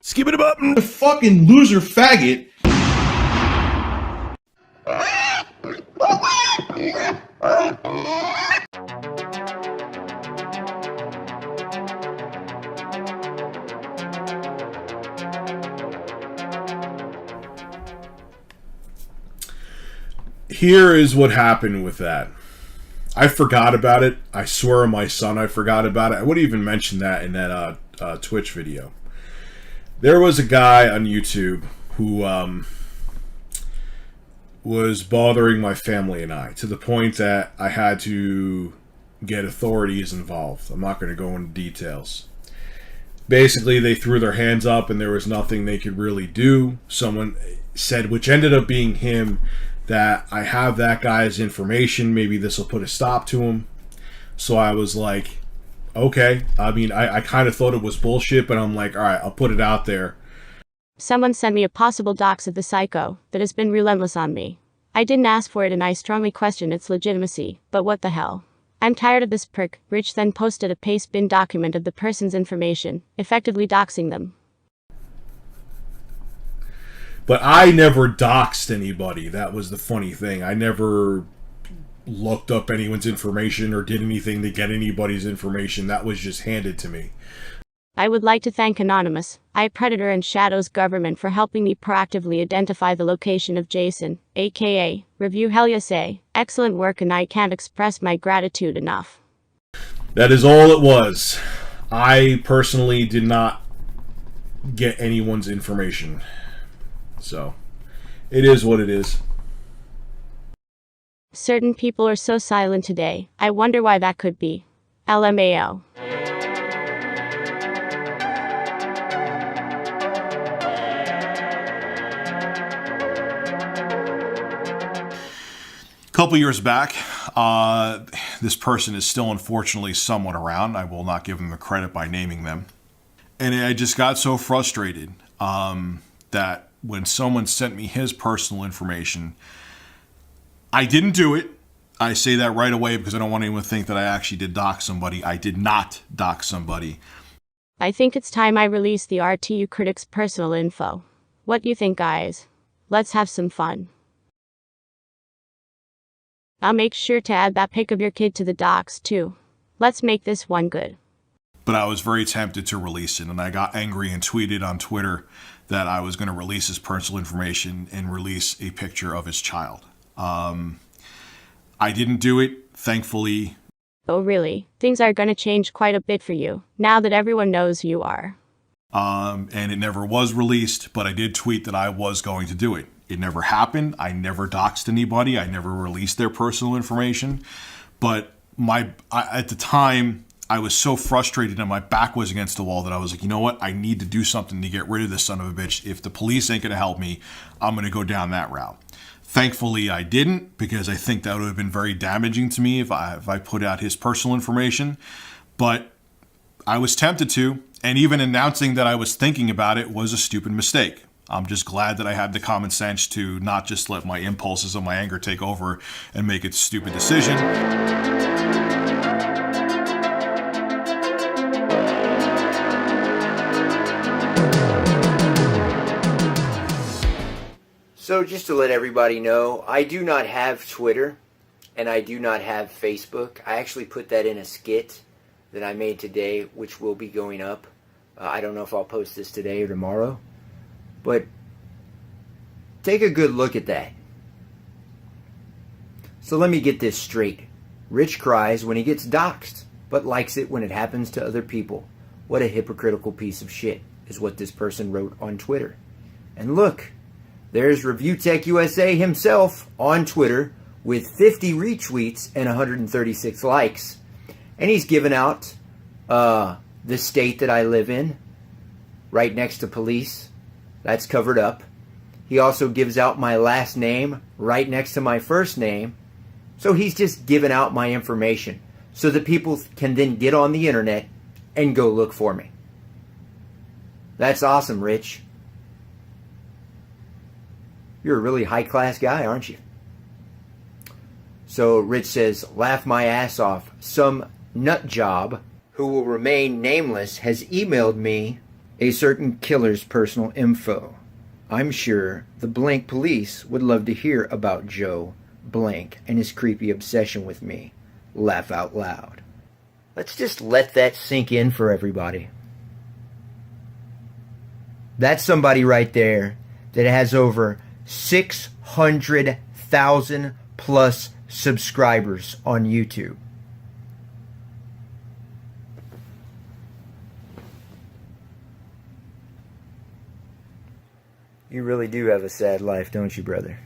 Skip it up. The fucking loser faggot. Here is what happened with that. I forgot about it. I swear on my son I forgot about it. I wouldn't even mention that in that Twitch video. There was a guy on YouTube who was bothering my family and I to the point that I had to get authorities involved. I'm not going to go into details. Basically, they threw their hands up and there was nothing they could really do. Someone said, which ended up being him, that I have that guy's information. Maybe this will put a stop to him. So I was like, okay. I mean, I kind of thought it was bullshit, but I'm like, all right, I'll put it out there. Someone sent me a possible dox of the psycho that has been relentless on me. I didn't ask for it and I strongly question its legitimacy, but what the hell? I'm tired of this prick. Rich then posted a paste bin document of the person's information, effectively doxing them. But I never doxed anybody. That was the funny thing. I never looked up anyone's information or did anything to get anybody's information. That was just handed to me. I would like to thank Anonymous, iPredator and Shadow's government for helping me proactively identify the location of Jason, aka ReviewTechUSA. Excellent work and I can't express my gratitude enough. That is all it was. I personally did not get anyone's information. So, it is what it is. Certain people are so silent today. I wonder why that could be. LMAO. A couple years back, this person is still unfortunately somewhat around. I will not give them the credit by naming them. And I just got so frustrated that when someone sent me his personal information, I didn't do it. I say that right away because I don't want anyone to think that I actually did dox somebody. I did not dox somebody. I think it's time I release the RTU Critics' personal info. What do you think, guys? Let's have some fun. I'll make sure to add that pic of your kid to the docs, too. Let's make this one good. But I was very tempted to release it, and I got angry and tweeted on Twitter that I was going to release his personal information and release a picture of his child. I didn't do it, thankfully. Oh really? Things are going to change quite a bit for you, now that everyone knows who you are. And it never was released, but I did tweet that I was going to do it. It never happened. I never doxed anybody. I never released their personal information. But at the time, I was so frustrated and my back was against the wall that I was like, you know what? I need to do something to get rid of this son of a bitch. If the police ain't going to help me, I'm going to go down that route. Thankfully, I didn't, because I think that would have been very damaging to me if I put out his personal information. But I was tempted to, and even announcing that I was thinking about it was a stupid mistake. I'm just glad that I had the common sense to not just let my impulses and my anger take over and make a stupid decision. So just to let everybody know, I do not have Twitter and I do not have Facebook. I actually put that in a skit that I made today, which will be going up. I don't know if I'll post this today or tomorrow, but take a good look at that. So let me get this straight. Rich cries when he gets doxxed, but likes it when it happens to other people. What a hypocritical piece of shit, is what this person wrote on Twitter. And look, there's ReviewTechUSA himself on Twitter with 50 retweets and 136 likes. And he's given out the state that I live in, right next to police. That's covered up. He also gives out my last name right next to my first name. So he's just given out my information so that people can then get on the internet and go look for me. That's awesome, Rich. You're a really high-class guy, aren't you? So Rich says, laugh my ass off. Some nut job who will remain nameless has emailed me a certain killer's personal info. I'm sure the blank police would love to hear about Joe blank and his creepy obsession with me. Laugh out loud. Let's just let that sink in for everybody. That's somebody right there that has over 600,000 plus subscribers on YouTube. You really do have a sad life, don't you, brother?